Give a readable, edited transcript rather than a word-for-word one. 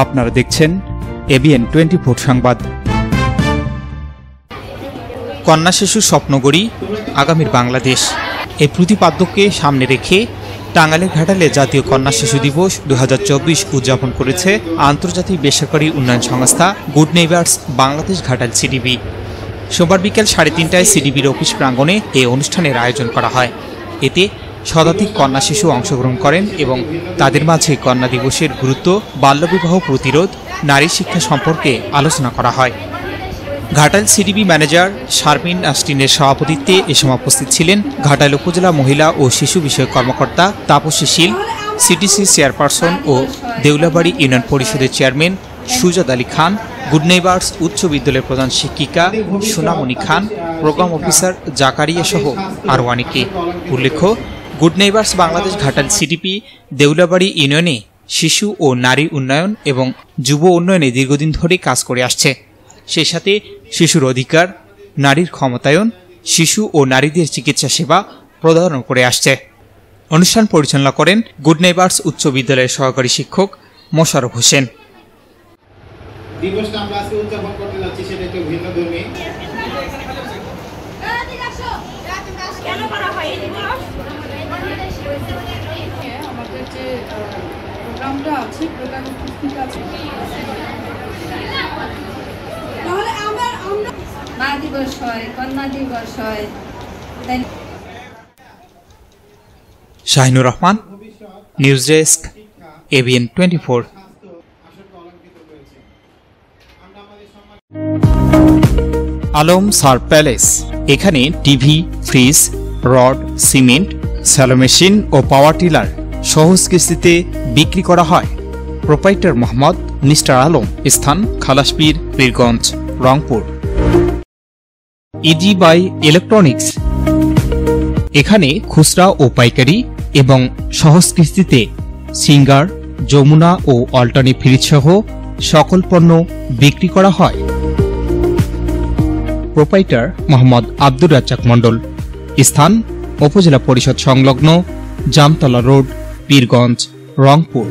আপনারা দেখছেন এবিএন 24 সংবাদ। কন্যা শিশু স্বপ্নগড়ি আগামীর বাংলাদেশ এই প্রতিপাদ্যকে সামনে রেখে টাঙ্গাইলের ঘাটালে জাতীয় কন্যা শিশু দিবস 2024 উদযাপন করেছে আন্তর্জাতিক বেসরকারি উন্নয়ন সংস্থা গুড নেইবার্স বাংলাদেশ ঘাটাল সিডিবি। সোমবার বিকেল 3:30টায় সিডিবির অফিস প্রাঙ্গণে এই অনুষ্ঠানের আয়োজন করা হয়। এতে শতাধিক কন্যা শিশু অংশগ্রহণ করেন এবং তাদের মাঝে কন্যা দিবসের গুরুত্ব, বাল্যবিবাহ প্রতিরোধ, নারী শিক্ষা সম্পর্কে আলোচনা করা হয়। ঘাটাল সিডিবি ম্যানেজার শারমিন আস্টিনের সভাপতিত্বে এ সময় উপস্থিত ছিলেন ঘাটাল উপজেলা মহিলা ও শিশু বিষয়ক কর্মকর্তা তাপসী শীল, সিটিসি চেয়ারপারসন ও দেউলাবাড়ি ইউনিয়ন পরিষদের chairman Sujad Ali Khan, good neighbours উচ্চ বিদ্যালয়ের প্রধান শিক্ষিকা সোনামণি খান, প্রোগ্রাম অফিসার জাকারিয়া সহ আরও অনেকে। উল্লেখ্য, good neighbours Bangladesh Ghatal CDP Deulabari ইউনিয়নে শিশু ও নারী উন্নয়ন এবং যুব উন্নয়নে দীর্ঘদিন ধরে কাজ করে আসছে। সেই সাথে শিশুর অধিকার, নারীর ক্ষমতায়ন, শিশু ও নারীদের চিকিৎসা সেবা প্রদান করে আসছে। অনুষ্ঠান পরিচালনা করেন গুড নেইবার্স উচ্চ বিদ্যালয়ের সহকারী শিক্ষক মোশাররফ হোসেন। দিবসটা আমরা আজকে উদযাপন করতে যাচ্ছি সেটা একটু ভিন্নধর্মী। কেন করা হয় এই দিবস? আমাদের যে প্রোগ্রামটা আছে, প্রোগ্রাম উপস্থিত আছে। তাহলে আমরা মা দিবস হয়, কন্যা দিবস হয়। Shahinur Rahman, news desk, ABN 24। Alam সার প্যালেস, এখানে TV, fridge, rod, cement, shallow machine ও পাওয়ার টিলার সহজ কিস্তিতে বিক্রি করা হয়। প্রোপাইটার মোহাম্মদ নিস্টার আলম, স্থান Khalaspir, Pirganj, Rangpur. Easy by electronics, এখানে খুচরা ও পাইকারি এবং সহজ কিস্তিতে সিঙ্গার, যমুনা ও অল্টারনি ফ্রিজ সহ সকল পণ্য বিক্রি করা হয়। প্রোপাইটার মোহাম্মদ আব্দুর রাজ্জাক মণ্ডল, স্থান উপজেলা পরিষদ সংলগ্ন জামতলা রোড, পীরগঞ্জ, রংপুর।